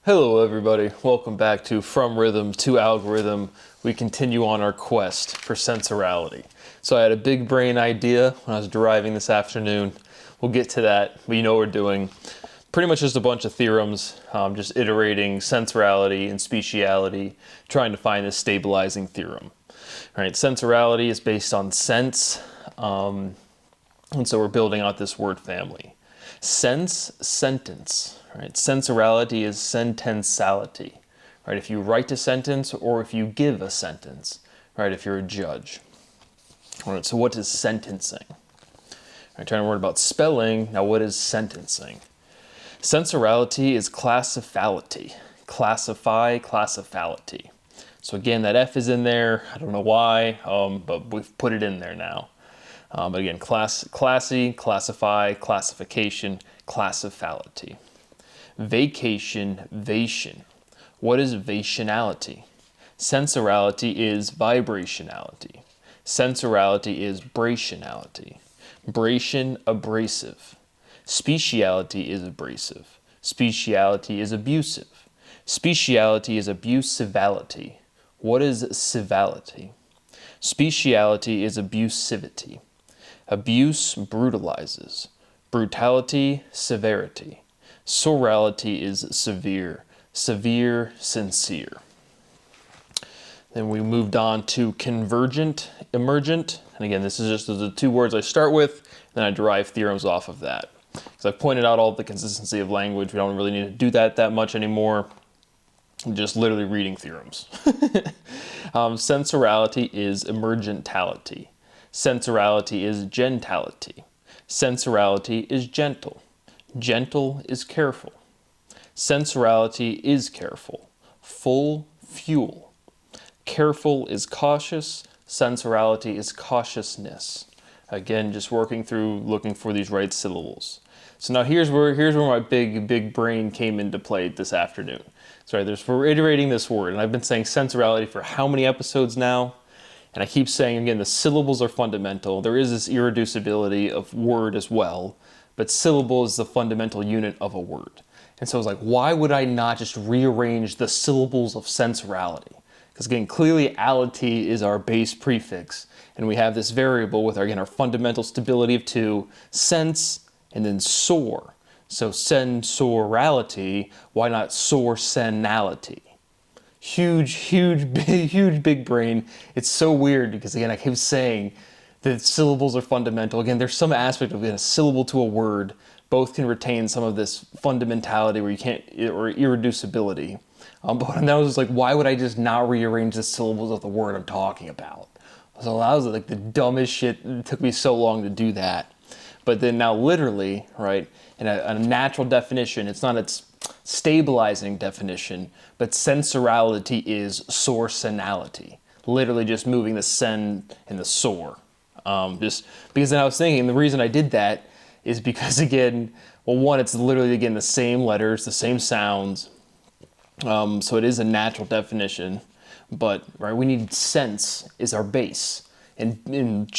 Hello everybody, welcome back to From Rhythm to Algorithm. We continue on our quest for sensorality. So I had a big brain idea when I was deriving this afternoon. We'll get to that, but you know what we're doing. Pretty much just a bunch of theorems, just iterating sensorality and speciality, trying to find this stabilizing theorem. All right, sensorality is based on sense, and so we're building out this word family. Sense, sentence. Right? Sensorality is sentensality. Right? If you write a sentence or if you give a sentence, right? If you're a judge. All right, so what is sentencing? Right, trying to learn about spelling. Now, what is sentencing? Sensorality is classifality. Classify, classifality. So again, that F is in there. I don't know why, but we've put it in there now. But again, classy, classify, classification, classifality. Vacation, vation. What is vationality? Sensorality is vibrationality. Sensorality is brationality. Bration, abrasive. Speciality is abrasive. Speciality is abusive. Speciality is abusivality. What is civility? Speciality is abusivity. Abuse brutalizes. Brutality, severity. Sorality is severe. Severe, sincere. Then we moved on to convergent, emergent. And again, this is just the two words I start with, then I derive theorems off of that. So I've pointed out all the consistency of language. We don't really need to do that much anymore. I'm just literally reading theorems. Sensorality is emergentality. Sensorality is gentality. Sensorality is gentle. Gentle is careful. Sensorality is careful. Full, fuel. Careful is cautious. Sensorality is cautiousness. Again, just working through, looking for these right syllables. So now here's where my big brain came into play this afternoon. Sorry, we're iterating this word, and I've been saying sensorality for how many episodes now? And I keep saying, again, the syllables are fundamental. There is this irreducibility of word as well, but syllable is the fundamental unit of a word. And so I was like, why would I not just rearrange the syllables of sensorality? Because again, clearly ality is our base prefix, and we have this variable with our fundamental stability of 2, sense, and then sor. So sensorality, why not sorsenality? Huge big brain. It's so weird because again, I keep saying that syllables are fundamental. Again, there's some aspect of a syllable to a word. Both can retain some of this fundamentality where you can't, or irreducibility. But that was just like, why would I just not rearrange the syllables of the word I'm talking about? So that was like the dumbest shit. It took me so long to do that. But then now literally, right, in a natural definition, it's not its stabilizing definition, but sensorality is sorsenality. Literally just moving the sen and the sor. Just because then I was thinking the reason I did that is because again, well, one, it's literally again the same letters, the same sounds. So it is a natural definition, but right, we need sense is our base. And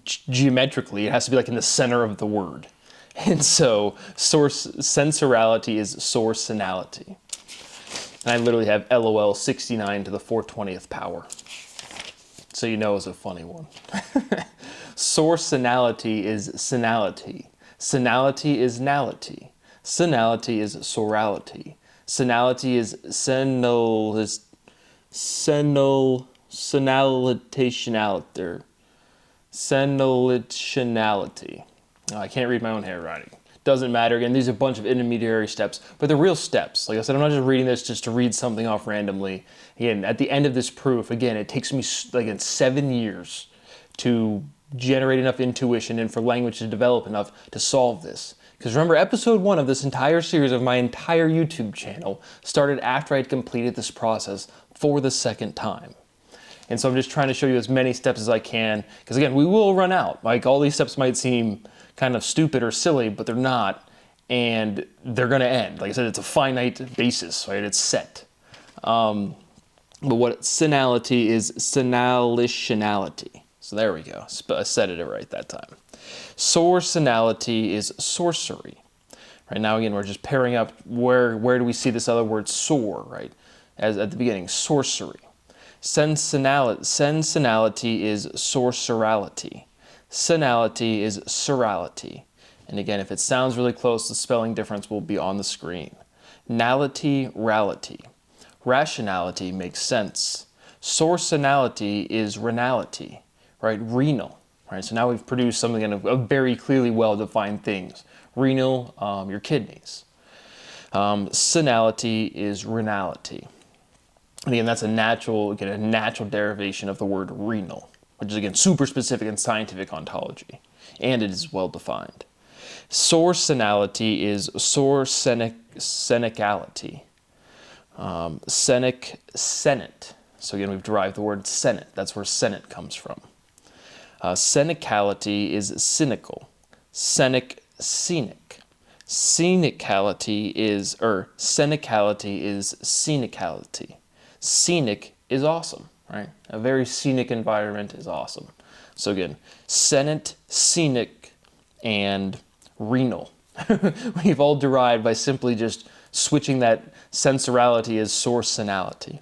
geometrically, it has to be like in the center of the word. And so sensorality is sorsenality. And I literally have LOL 69 to the 420th power. So you know it's a funny one. Sorsenality is senality. Senality is nality. Senality is sorality. Senality is senalitionality. Oh, I can't read my own handwriting. Doesn't matter. Again, these are a bunch of intermediary steps, but they're real steps. Like I said, I'm not just reading this just to read something off randomly. Again, at the end of this proof, again, it takes me like 7 years to generate enough intuition and for language to develop enough to solve this. Because remember, episode 1 of this entire series of my entire YouTube channel started after I'd completed this process for the second time. And so I'm just trying to show you as many steps as I can, because again, we will run out. Like all these steps might seem kind of stupid or silly, but they're not, and they're gonna end. Like I said, it's a finite basis, right? It's set. But what senality is senalitionality. So there we go. I said it right that time. Sorsenality is sorcery. Right now, again, we're just pairing up where do we see this other word sor, right? As at the beginning, sorcery. Sensenality is sorcerality. Senality is sorality. And again, if it sounds really close, the spelling difference will be on the screen. Nality, rality. Rationality makes sense. Sorsenality is renality, right? Renal, right? So now we've produced something of very clearly well-defined things. Renal, your kidneys. Senality is renality. And again, that's a natural derivation of the word renal, which is again super specific in scientific ontology, and it is well defined. Sorsenality is sorsenicality. Senate. So again, we've derived the word senate. That's where senate comes from. Senicality is cynical. Scenic. Scenicality is scenicality. Scenic is awesome, right? A very scenic environment is awesome. So again, senate, scenic, and renal. We've all derived by simply just switching that sensorality as sorsenality.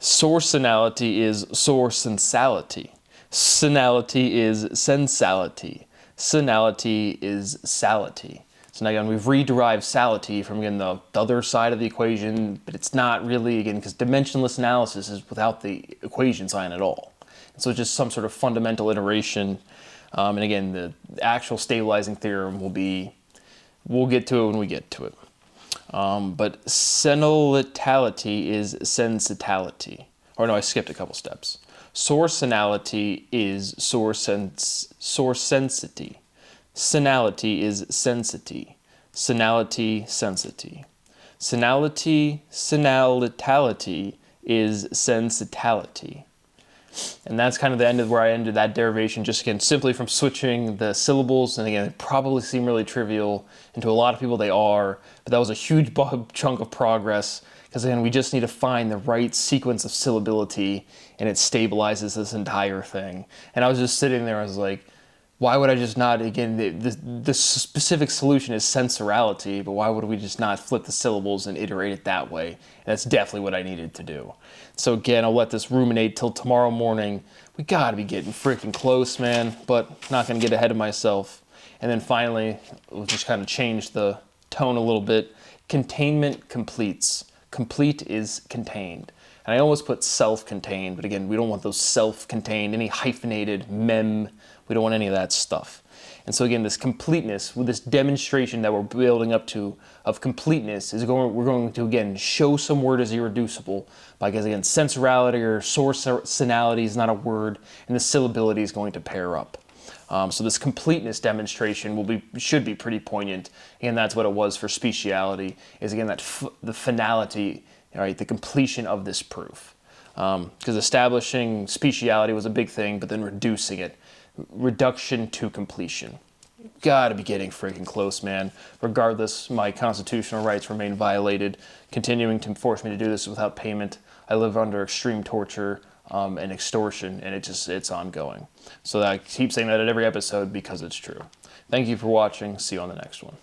Sorsenality is sorsensality. Senality is sensality. Senality is sality. So now again, we've re-derived sality from, again, the other side of the equation, but it's not really, again, because dimensionless analysis is without the equation sign at all. And so it's just some sort of fundamental iteration. And again, the actual stabilizing theorem we'll get to it when we get to it. But senilitality is sensitality. Or no, I skipped a couple steps. Sorsenality is sorsensity. Senality is sensity. Senality, sensity. Senalitality is sensitality. And that's kind of the end of where I ended that derivation, just again, simply from switching the syllables. And again, they probably seem really trivial, and to a lot of people they are, but that was a huge chunk of progress, because again, we just need to find the right sequence of syllability, and it stabilizes this entire thing. And I was just sitting there, I was like, why would I just not, again, the specific solution is sensorality, but why would we just not flip the syllables and iterate it that way? And that's definitely what I needed to do. So again, I'll let this ruminate till tomorrow morning. We gotta be getting freaking close, man, but not gonna get ahead of myself. And then finally, we'll just kind of change the tone a little bit. Containment completes. Complete is contained. And I almost put self-contained, but again, we don't want those self-contained, any hyphenated mem. We don't want any of that stuff. And so again, this completeness, with this demonstration that we're building up to of completeness, we're going to again show some word as irreducible, because again, sensorality or sorsenality is not a word, and the syllability is going to pair up. So this completeness demonstration should be pretty poignant, and that's what it was for speciality. Is again that the finality, right, the completion of this proof. Because establishing speciality was a big thing, but then reducing it. Reduction to completion. Gotta be getting freaking close, man. Regardless, my constitutional rights remain violated, continuing to force me to do this without payment. I live under extreme torture and extortion, and it's ongoing. So I keep saying that at every episode because it's true. Thank you for watching. See you on the next one.